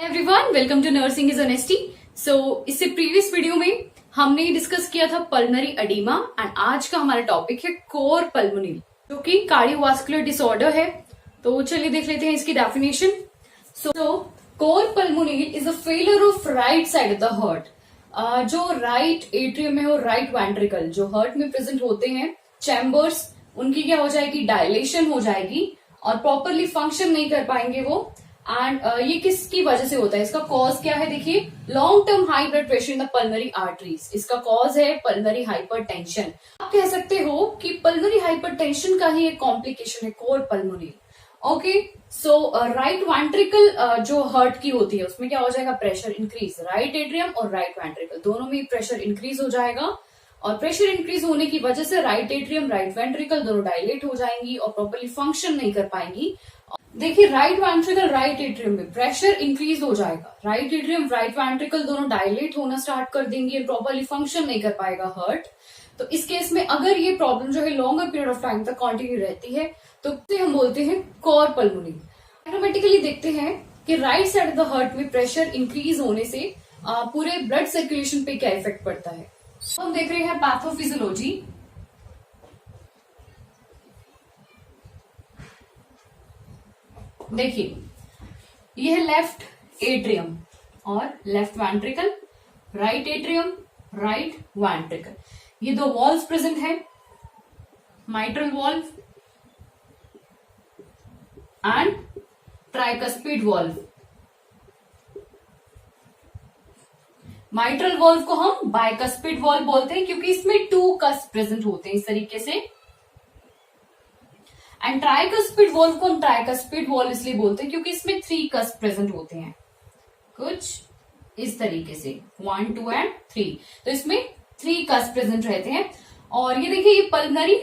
Everyone, welcome to nursing is honesty. So इससे previous video में हमने डिस्कस किया था पल्मोनरी एडिमा एंड आज का हमारा टॉपिक है कोर पल्मोनरी, जो कि कार्डियोवास्कुलर डिसऑर्डर है। तो चलिए देख लेते हैं इसकी definition. So core pulmonary is a failure of right side of the heart. जो राइट एट्रियम है और राइट वेंट्रिकल जो हार्ट में प्रेजेंट होते हैं चैम्बर्स, उनकी क्या हो जाएगी, डायलेशन हो जाएगी और प्रॉपरली फंक्शन नहीं कर पाएंगे वो। एंड ये किसकी वजह से होता है, इसका कॉज क्या है, देखिए long term high blood pressure in the pulmonary arteries. इसका कॉज है पल्मोनरी हाइपरटेंशन। आप कह सकते हो कि पल्मोनरी हाइपरटेंशन का ही एक कॉम्प्लिकेशन है कोर पल्मोनरी। ओके, सो राइट वेंट्रिकल जो हार्ट की होती है उसमें क्या हो जाएगा, प्रेशर इंक्रीज। राइट एट्रियम और राइट वेंट्रिकल दोनों में प्रेशर इंक्रीज हो जाएगा और प्रेशर इंक्रीज होने की वजह से राइट एट्रियम राइट वेंट्रिकल दोनों डायलेट हो जाएंगी और प्रॉपरली फंक्शन नहीं कर पाएंगी। देखिए राइट वेंट्रिकल राइट एट्रियम में प्रेशर इंक्रीज हो जाएगा, राइट एट्रियम राइट वेंट्रिकल दोनों डायलेट होना स्टार्ट कर देंगे, प्रॉपरली फंक्शन नहीं कर पाएगा हार्ट। तो इस केस में अगर ये प्रॉब्लम जो है लॉन्गर पीरियड ऑफ टाइम तक कंटिन्यू रहती है तो हम बोलते हैं कोर पल्मोनरी। ऑटोमेटिकली देखते हैं कि right side of the heart में प्रेशर इंक्रीज होने से पूरे ब्लड सर्कुलेशन पे क्या इफेक्ट पड़ता है। हम देख रहे हैं पैथोफिजियोलॉजी। देखिए ये है लेफ्ट एट्रियम और left ventricle, right atrium right ventricle. ये दो वॉल्व्स प्रेजेंट है, mitral valve and tricuspid valve. Mitral valve को हम बाइकस्पिड वॉल्व बोलते हैं क्योंकि इसमें टू कस्प प्रेजेंट होते हैं इस तरीके से। एंड ट्राइकस्पिड वॉल्व को हम ट्राइकस्पिड वॉल्व इसलिए बोलते हैं क्योंकि इसमें 3 कस्प प्रेजेंट होते हैं, कुछ इस तरीके से 1, 2 एंड 3। तो इसमें 3 कस्प प्रेजेंट रहते हैं। और ये देखिए ये पल्मोनरी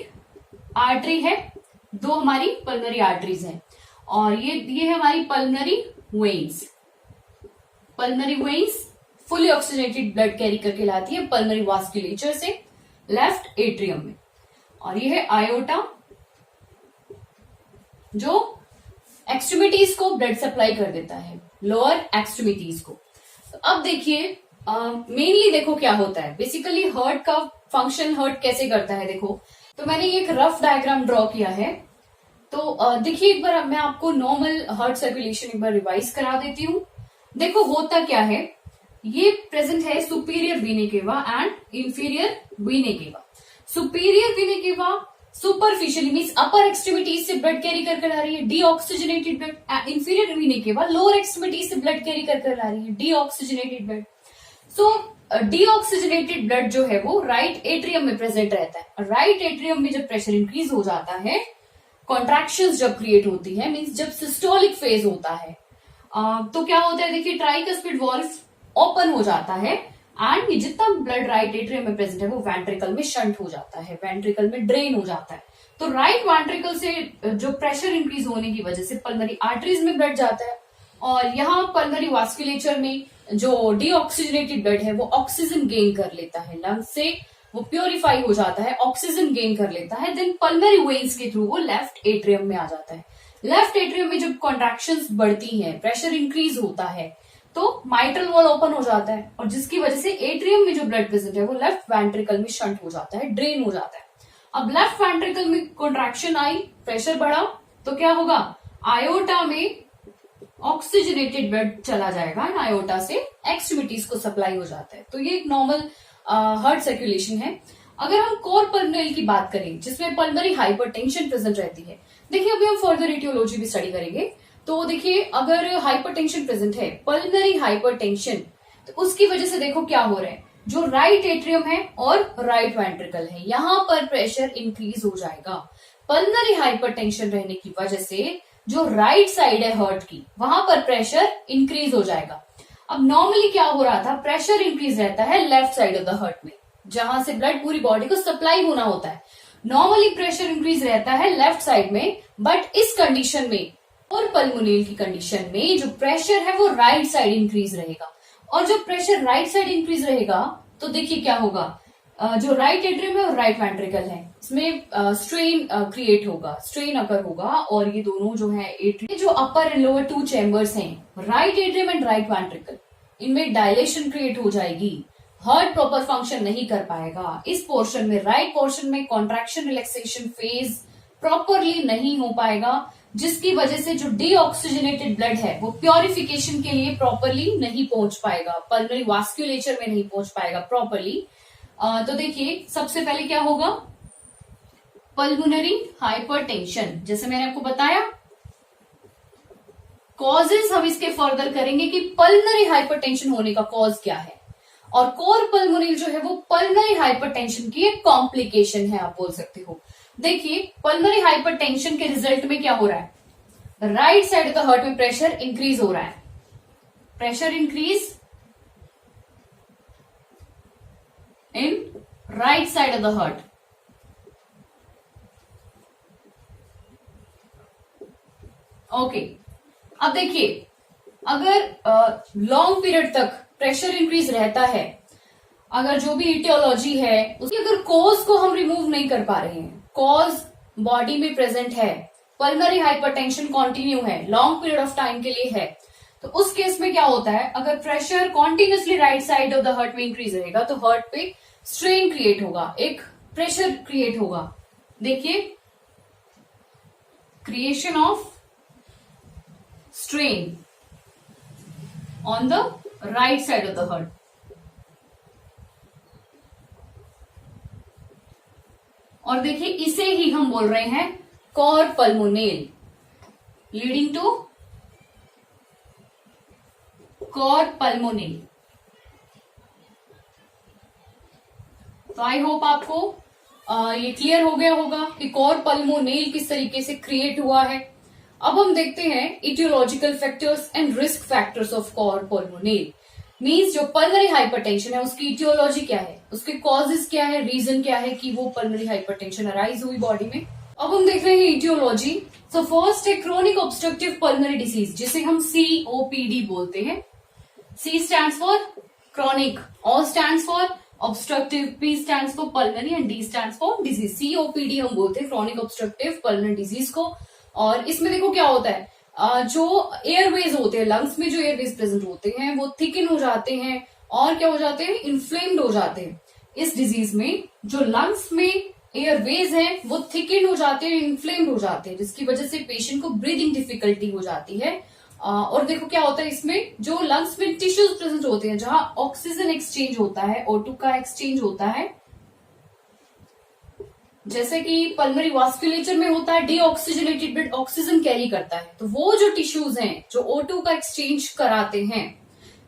आर्टरी है, दो हमारी पल्मोनरी आर्टरीज हैं और ये है हमारी pulmonary veins. Pulmonary veins fully oxygenated blood carry करके लाती है पल्मोनरी वास्कुलेचर से लेफ्ट एट्रियम में। और ये है आयोटा जो एक्सट्रीमिटीज को ब्लड सप्लाई कर देता है, लोअर एक्सट्रीमिटीज को। तो अब देखिए मेनली देखो क्या होता है, बेसिकली हार्ट का फंक्शन हार्ट कैसे करता है। देखो तो मैंने ये एक रफ डायग्राम ड्रॉ किया है। तो देखिए एक बार मैं आपको नॉर्मल हार्ट सर्कुलेशन एक बार रिवाइज करा देती हूँ। देखो होता क्या है, ये प्रेजेंट है सुपीरियर वीना केवा एंड इंफीरियर वीना केवा। सुपीरियर वीना केवा सुपरफिशियली मीन्स अपर एक्सट्रीमिटीज से ब्लड कैरी कर ला रही है डीऑक्सीजनेटेड ब्लड। इंफीरियर वीना केवा लोअर एक्सट्रीमिटीज से ब्लड कैरी कर ला रही है डीऑक्सीजनेटेड ब्लड। सो डीऑक्सीजनेटेड ब्लड जो है वो राइट एट्रियम में प्रेजेंट रहता है। राइट एट्रियम में जब प्रेशर इंक्रीज हो जाता है, कॉन्ट्रैक्शंस जब क्रिएट होती है, मीन्स जब सिस्टोलिक फेज होता है, तो क्या होता है, देखिए ट्राइकस्पिड वॉल्व ओपन हो जाता है एंड ये जितना ब्लड राइट एट्रियम में प्रेजेंट है वो वेंट्रिकल में शंट हो जाता है, वेंट्रिकल में ड्रेन हो जाता है। तो राइट वेंट्रिकल से जो प्रेशर इंक्रीज होने की वजह से पल्मोनरी आर्टरीज में ब्लड जाता है और यहाँ पल्मोनरी वास्कुलेचर में जो डीऑक्सीजनेटेड ब्लड है वो ऑक्सीजन गेन कर लेता है, लंग से वो प्योरीफाई हो जाता है, ऑक्सीजन गेन कर लेता है, देन पल्मोनरी वेन्स के थ्रू वो लेफ्ट एट्रियम में आ जाता है। लेफ्ट एट्रियम में जब कॉन्ट्रैक्शंस बढ़ती हैं, प्रेशर इंक्रीज होता है तो माइट्रल वॉल ओपन हो जाता है और जिसकी वजह से एट्रियम में जो ब्लड प्रेजेंट है वो लेफ्ट वेंट्रिकल में शंट हो जाता है, ड्रेन हो जाता है। अब लेफ्ट वेंट्रिकल में कॉन्ट्रैक्शन आई, प्रेशर बढ़ा तो क्या होगा, आयोटा में ऑक्सीजनेटेड ब्लड चला जाएगा एंड आयोटा से एक्सट्रीमिटीज को सप्लाई हो जाता है। तो ये एक नॉर्मल हार्ट सर्कुलेशन है। अगर हम कोर पल्मोनरी की बात करें जिसमें पल्मोनरी हाइपरटेंशन प्रेजेंट रहती है, देखिए अभी हम फर्दर एटियोलॉजी भी स्टडी करेंगे। तो देखिए अगर हाइपरटेंशन प्रेजेंट है, पल्मोनरी हाइपरटेंशन, तो उसकी वजह से देखो क्या हो रहा है, जो राइट एट्रियम है और राइट वेंट्रिकल है यहां पर प्रेशर इंक्रीज हो जाएगा। पल्मोनरी हाइपरटेंशन रहने की वजह से जो राइट साइड है हार्ट की वहां पर प्रेशर इंक्रीज हो जाएगा। अब नॉर्मली क्या हो रहा था, प्रेशर इंक्रीज रहता है left side of the heart में जहां से ब्लड पूरी बॉडी को सप्लाई होना होता है। नॉर्मली प्रेशर इंक्रीज रहता है लेफ्ट साइड में, बट इस कंडीशन में और पल्मोनरी की कंडीशन में जो प्रेशर है वो राइट साइड इंक्रीज रहेगा। और जब प्रेशर राइट साइड इंक्रीज रहेगा तो देखिए क्या होगा, जो राइट एट्रियम है और राइट वेंट्रिकल है, इसमें स्ट्रेन क्रिएट होगा, स्ट्रेन अकर होगा, और ये दोनों जो है एट्रियम, जो अपर एंड लोअर 2 चैम्बर्स हैं, right atrium and right ventricle, इनमें डायलेशन क्रिएट हो जाएगी, हार्ट प्रॉपर फंक्शन नहीं कर पाएगा। इस पोर्शन में, राइट पोर्शन में कॉन्ट्रैक्शन रिलैक्सेशन फेज प्रॉपरली नहीं हो पाएगा, जिसकी वजह से जो डीऑक्सीजनेटेड ब्लड है वो प्योरिफिकेशन के लिए प्रॉपरली नहीं पहुंच पाएगा, पल्मोनरी वास्कुलेचर में नहीं पहुंच पाएगा प्रॉपरली। तो देखिए सबसे पहले क्या होगा, पल्मोनरी हाइपरटेंशन, जैसे मैंने आपको बताया कॉजेस हम इसके फर्दर करेंगे कि पल्मोनरी हाइपरटेंशन होने का कॉज क्या है, और कोर पल्मोनरी जो है वो पल्मोनरी हाइपरटेंशन की एक कॉम्प्लिकेशन है, आप बोल सकते हो। देखिए पल्मोनरी हाइपरटेंशन के रिजल्ट में क्या हो रहा है, right side of the heart में प्रेशर इंक्रीज हो रहा है, pressure increase in right side of the heart, okay. अब देखिए अगर लॉन्ग पीरियड तक प्रेशर इंक्रीज रहता है, अगर जो भी इटियोलॉजी है उसकी अगर कॉज को हम रिमूव नहीं कर पा रहे हैं, कॉज बॉडी में प्रेजेंट है, पल्मोनरी हाइपरटेंशन कंटिन्यू है, लॉन्ग पीरियड ऑफ टाइम के लिए है, तो उस केस में क्या होता है, अगर pressure continuously right side of the heart में इंक्रीज रहेगा तो हार्ट पे स्ट्रेन क्रिएट होगा, एक प्रेशर क्रिएट होगा। देखिए creation of strain on the right side of the heart, और देखिए इसे ही हम बोल रहे हैं cor pulmonale, leading to cor pulmonale. तो आई होप आपको ये क्लियर हो गया होगा कि कॉर पल्मोनेल किस तरीके से क्रिएट हुआ है। अब हम देखते हैं aetiological factors and risk factors of cor pulmonale. Means जो पल्मोनरी हाइपरटेंशन है उसकी इटियोलॉजी क्या है, उसके कॉजेस क्या है, रीजन क्या है कि वो पल्मोनरी हाइपरटेंशन अराइज हुई बॉडी में। अब हम देख रहे हैं इटियोलॉजी। सो फर्स्ट है क्रोनिक ऑब्स्ट्रक्टिव पल्मोनरी डिसीज, जिसे हम COPD बोलते हैं। C stands for chronic, O stands for obstructive, P stands for pulmonary and D stands for disease. COPD हम बोलते हैं क्रोनिक ऑब्स्ट्रक्टिव पल्मोनरी डिजीज को। और इसमें देखो क्या होता है, जो एयरवेज होते हैं, लंग्स में जो एयरवेज प्रेजेंट होते हैं वो थिकन हो जाते हैं और क्या हो जाते हैं, इन्फ्लेम्ड हो जाते हैं। इस डिजीज में जो लंग्स में एयरवेज हैं वो थिकन हो जाते हैं, इन्फ्लेम्ड हो जाते हैं, जिसकी वजह से पेशेंट को ब्रीदिंग डिफिकल्टी हो जाती है। और देखो क्या होता है, इसमें जो लंग्स में टिश्यूज प्रेजेंट होते हैं जहां ऑक्सीजन एक्सचेंज होता है, O2 का एक्सचेंज होता है, जैसे कि पल्मोनरी वास्कुलेचर में होता है, डीऑक्सीजनेटेड ब्लड ऑक्सीजन कैरी करता है, तो वो जो टिश्यूज हैं जो O2 का एक्सचेंज कराते हैं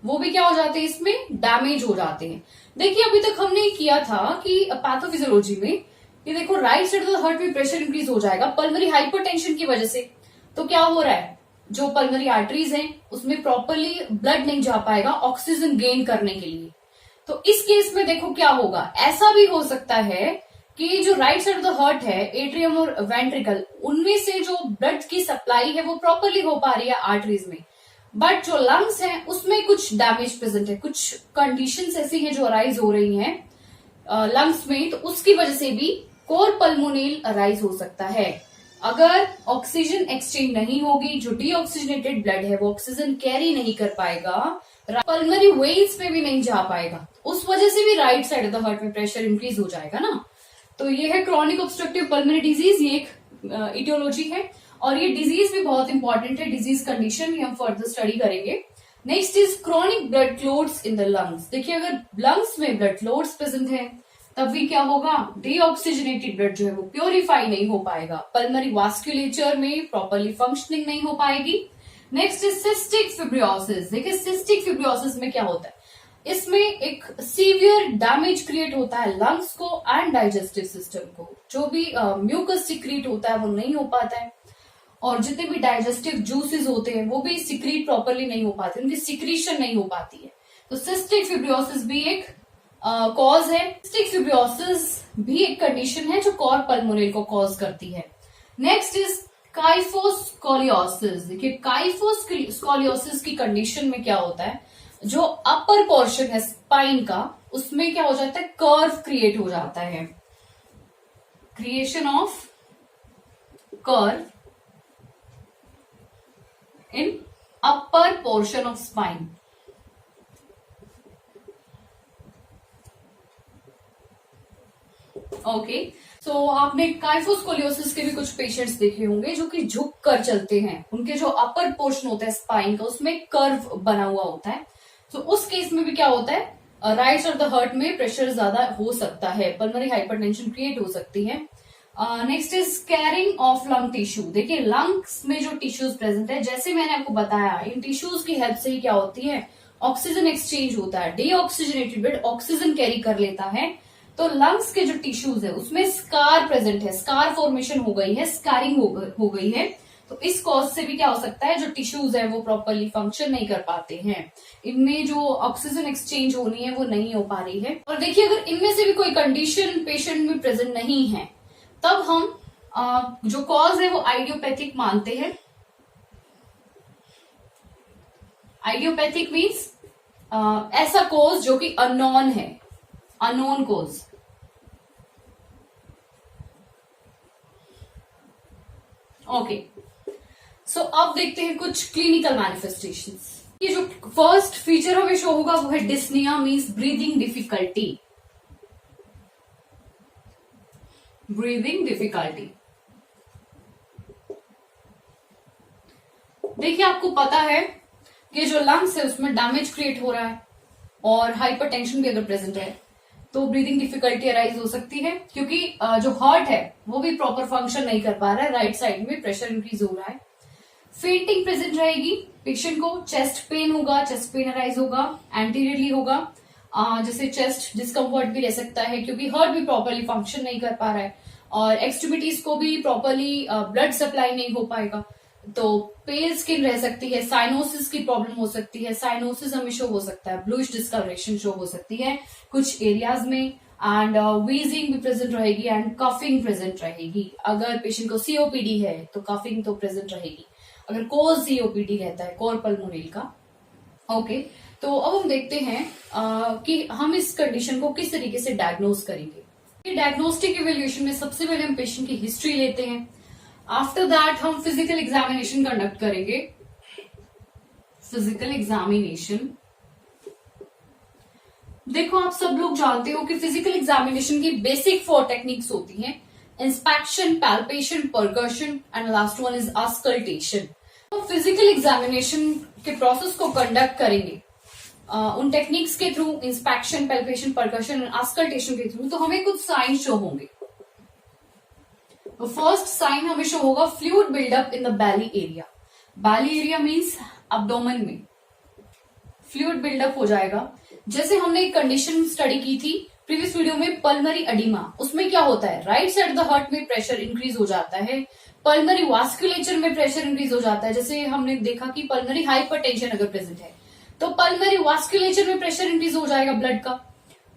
वो भी क्या हो जाते हैं, इसमें डैमेज हो जाते हैं। देखिए अभी तक हमने किया था कि पैथोफिजियोलॉजी में ये देखो right side of the heart में प्रेशर इंक्रीज हो जाएगा पल्मोनरी हाइपरटेंशन की वजह से, तो क्या हो रहा है, जो पल्मोनरी आर्टरीज हैं उसमें प्रॉपरली ब्लड नहीं जा पाएगा ऑक्सीजन गेन करने के लिए। तो इस केस में देखो क्या होगा, ऐसा भी हो सकता है कि जो right side of the heart है, एट्रियम और वेंट्रिकल, उनमें से जो ब्लड की सप्लाई है वो प्रॉपरली हो पा रही है आर्टरीज में, बट जो लंग्स हैं उसमें कुछ डैमेज प्रेजेंट है, कुछ कंडीशंस ऐसी हैं जो अराइज हो रही हैं लंग्स में, तो उसकी वजह से भी कोर पल्मोनेल अराइज हो सकता है। अगर ऑक्सीजन एक्सचेंज नहीं होगी, जो डीऑक्सीजनेटेड ब्लड है वो ऑक्सीजन कैरी नहीं कर पाएगा, पल्मोनरी वेन्स में भी नहीं जा पाएगा, उस वजह से भी right side of the heart में प्रेशर इंक्रीज हो जाएगा ना। तो ये है क्रोनिक ऑब्स्ट्रक्टिव पल्मोनरी डिजीज, ये एक इटियोलॉजी है और ये डिजीज भी बहुत इंपॉर्टेंट है, डिजीज कंडीशन हम फर्दर स्टडी करेंगे। Next is chronic blood clots in the lungs. देखिए अगर लंग्स में ब्लड क्लोट्स प्रेजेंट है तब भी क्या होगा, डीऑक्सीजनेटेड ब्लड जो है वो प्योरीफाई नहीं हो पाएगा, पल्मोनरी वास्कुलेचर में प्रॉपरली फंक्शनिंग नहीं हो पाएगी। Next is cystic fibrosis. देखिए सिस्टिक फिब्रियोसिस में क्या होता है, इसमें एक सीवियर डैमेज क्रिएट होता है लंग्स को एंड डाइजेस्टिव सिस्टम को, जो भी म्यूकस सिक्रीट होता है वो नहीं हो पाता है, और जितने भी डाइजेस्टिव जूसेस होते हैं वो भी सिक्रीट प्रॉपरली नहीं हो पाते, उनकी सिक्रीशन नहीं हो पाती है। तो सिस्टिक फिब्रियोसिस भी एक कॉज है। सिस्टिक फिब्रियोसिस भी एक कंडीशन है जो कॉर पल्मोनेल को कॉज करती है। Next is kyphoscoliosis. देखिए काइफोस्कोलियोसिस की कंडीशन में क्या होता है, जो अपर पोर्शन है स्पाइन का, उसमें क्या हो जाता है, कर्व क्रिएट हो जाता है, creation of curve in upper portion of spine. Okay, so आपने काइफोस्कोलियोसिस के भी कुछ पेशेंट्स देखे होंगे जो कि झुक कर चलते हैं, उनके जो अपर पोर्शन होता है स्पाइन का उसमें कर्व बना हुआ होता है। तो उस केस में भी क्या होता है, right side of the heart में प्रेशर ज्यादा हो सकता है, पल्मोनरी हाइपरटेंशन क्रिएट हो सकती है। Next is carrying of lung tissue. देखिए लंग्स में जो टिश्यूज प्रेजेंट है, जैसे मैंने आपको बताया, इन टिश्यूज की हेल्प से ही क्या होती है, ऑक्सीजन एक्सचेंज होता है, डीऑक्सीजनेटेड ब्लड ऑक्सीजन कैरी कर लेता है। तो लंग्स के जो टिश्यूज है उसमें स्कार प्रेजेंट है, स्कार फॉर्मेशन हो गई है, स्कारिंग हो गई है। तो इस कॉज से भी क्या हो सकता है, जो टिश्यूज है वो प्रॉपरली फंक्शन नहीं कर पाते हैं, इनमें जो ऑक्सीजन एक्सचेंज होनी है वो नहीं हो पा रही है। और देखिए अगर इनमें से भी कोई कंडीशन पेशेंट में प्रेजेंट नहीं है, तब हम जो कॉज है वो आइडियोपैथिक मानते हैं। आइडियोपैथिक मीन्स ऐसा कॉज जो कि अननोन है, अननोन कॉज। ओके, सो अब देखते हैं कुछ क्लिनिकल मैनिफेस्टेशंस। ये जो फर्स्ट फीचर हमें शो होगा वो है dyspnoea, means breathing difficulty, breathing difficulty. देखिए आपको पता है कि जो लंग्स है उसमें डैमेज क्रिएट हो रहा है और हाइपरटेंशन भी अगर प्रेजेंट है तो ब्रीदिंग डिफिकल्टी अराइज हो सकती है, क्योंकि जो हार्ट है वो भी प्रॉपर फंक्शन नहीं कर पा रहा है, राइट साइड में प्रेशर इंक्रीज हो रहा है। फेंटिंग प्रेजेंट रहेगी पेशेंट को, चेस्ट पेन होगा, चेस्ट पेन अराइज होगा, एंटीरियरली होगा, जैसे चेस्ट डिस्कम्फर्ट भी रह सकता है क्योंकि हार्ट भी प्रॉपरली फंक्शन नहीं कर पा रहा है, और एक्सट्रीमिटीज को भी प्रॉपरली ब्लड सप्लाई नहीं हो पाएगा। तो पेल स्किन रह सकती है, साइनोसिस की प्रॉब्लम हो सकती है, साइनोसिस हमें शो हो सकता है, ब्लूइश डिस्कलरेशन शो हो सकती है कुछ एरियाज में, एंड वीजिंग भी प्रेजेंट रहेगी एंड कफिंग प्रेजेंट रहेगी। अगर पेशेंट को सीओपीडी है तो कफिंग तो प्रेजेंट रहेगी, अगर कोज सीओपीडी रहता है, कोर पल्मोनल का। ओके, तो अब हम देखते हैं कि हम इस कंडीशन को किस तरीके से डायग्नोज करेंगे। डायग्नोस्टिक इवेल्युएशन में सबसे पहले हम पेशेंट की हिस्ट्री लेते हैं, आफ्टर दैट हम फिजिकल एग्जामिनेशन कंडक्ट करेंगे। फिजिकल एग्जामिनेशन, देखो आप सब लोग जानते हो कि फिजिकल एग्जामिनेशन की बेसिक 4 टेक्निक्स होती हैं, inspection, palpation, percussion and last one is auscultation. तो फिजिकल एग्जामिनेशन के प्रोसेस को कंडक्ट करेंगे उन टेक्निक्स के through, inspection, palpation, percussion and auscultation के थ्रू, तो हमें कुछ साइन शो होंगे। तो फर्स्ट साइन हमें शो होगा fluid buildup in the belly area. Belly area means abdomen में फ्लूइड बिल्डअप हो जाएगा। जैसे हमने एक कंडीशन स्टडी की थी प्रीवियस वीडियो में, पल्मोनरी एडिमा, उसमें क्या होता है, राइट साइड द हार्ट में प्रेशर इंक्रीज हो जाता है, पल्मोनरी वास्कुलेचर में प्रेशर इंक्रीज हो जाता है। जैसे हमने देखा कि पल्मोनरी हाइपरटेंशन अगर प्रेजेंट है तो पल्मोनरी वास्कुलेचर में प्रेशर इंक्रीज हो जाएगा ब्लड का,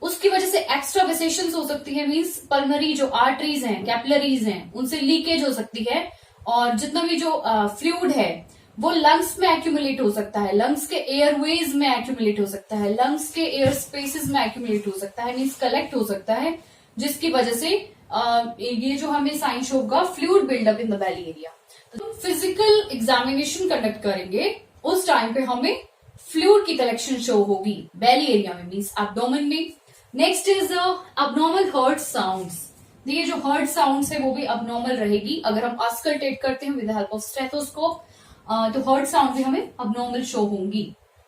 उसकी वजह से एक्स्ट्रा वेसेशंस हो सकती है, मींस पल्मोनरी जो आर्टरीज हैं, कैपिलरीज हैं, उनसे लीकेज हो सकती है, और जितना भी जो फ्लूइड है वो लंग्स में एक्यूमुलेट हो सकता है, लंग्स के एयरवेज में एक्यूमुलेट हो सकता है, लंग्स के एयर स्पेसेस में एक्यूमुलेट हो सकता है, मीन्स कलेक्ट हो सकता है, जिसकी वजह से ये जो हमें साइन शो होगा fluid buildup in the belly area. तो फिजिकल एग्जामिनेशन कंडक्ट करेंगे, उस टाइम पे हमें फ्लूइड की कलेक्शन शो होगी बैली एरिया में, मीन्स एब्डोमेन में। Next is abnormal heart sounds. ये जो हार्ट साउंड्स है वो भी अबनॉर्मल रहेगी अगर हम ऑस्कल्टेट करते हैं विद हेल्प ऑफ स्टेथोस्कोप, तो हार्ट साउंड भी हमें अबनॉर्मल शो होंगी,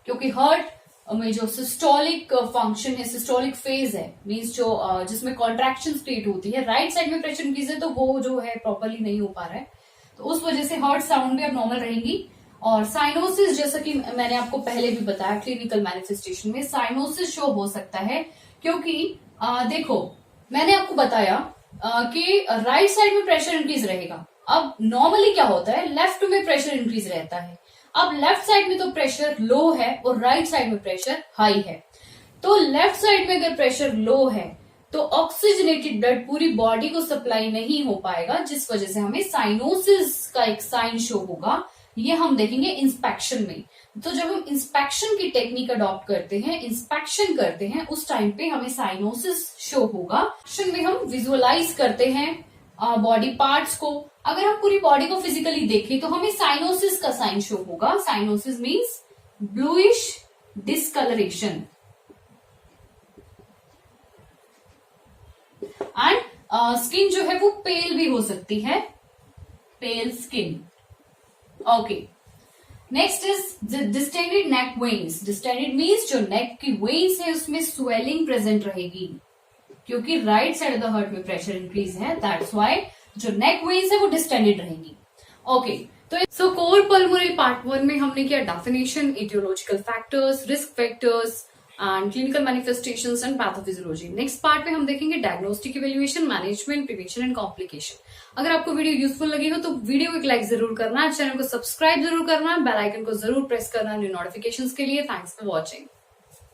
क्योंकि हार्ट में जो सिस्टोलिक फंक्शन है, सिस्टोलिक फेज है, मीन्स जो जिसमें कॉन्ट्रैक्शन क्रिएट होती है, राइट साइड में प्रेशर इंक्रीज है तो वो जो है प्रॉपरली नहीं हो पा रहा है, तो उस वजह से हार्ट साउंड भी अबनॉर्मल रहेंगी। और साइनोसिस, जैसा कि मैंने आपको पहले भी बताया, क्लिनिकल मैनिफेस्टेशन में साइनोसिस शो हो सकता है, क्योंकि देखो मैंने आपको बताया कि राइट साइड में प्रेशर इंक्रीज रहेगा। अब नॉर्मली क्या होता है, लेफ्ट में प्रेशर इंक्रीज रहता है, अब लेफ्ट साइड में तो प्रेशर लो है और राइट साइड में प्रेशर हाई है। तो लेफ्ट साइड में अगर प्रेशर लो है तो ऑक्सीजनेटेड ब्लड पूरी बॉडी को सप्लाई नहीं हो पाएगा, जिस वजह से हमें साइनोसिस का एक साइन शो होगा। ये हम देखेंगे इंस्पेक्शन में, तो जब हम इंस्पेक्शन की टेक्निक अडॉप्ट करते हैं, इंस्पेक्शन करते हैं, उस टाइम पे हमें साइनोसिस शो होगा। एक्शन में हम विजुअलाइज करते हैं बॉडी पार्ट्स को। अगर हम पूरी बॉडी को फिजिकली देखें तो हमें साइनोसिस का साइन शो होगा। Cyanosis means bluish discolouration and skin जो है वो पेल भी हो सकती है, pale skin. Okay, next is distended neck veins. Distended means जो नेक की वेन्स है उसमें स्वेलिंग प्रेजेंट रहेगी, क्योंकि right side of the heart में प्रेशर इंक्रीज है, दैट्स व्हाई जो नेक वेन्स है वो डिस्टेंडेड रहेंगी। ओके, तो कोर पल्मोनरी पार्ट 1 में हमने किया definition, aetiological factors, risk factors and clinical manifestations and pathophysiology. Next part में हम देखेंगे diagnostic evaluation, management, prevention and complication. अगर आपको वीडियो यूजफुल लगी हो तो वीडियो को एक लाइक जरूर करना, चैनल को सब्सक्राइब जरूर करना, बेल आइकन को जरूर प्रेस करना न्यू नोटिफिकेशंस के लिए। Thanks for watching.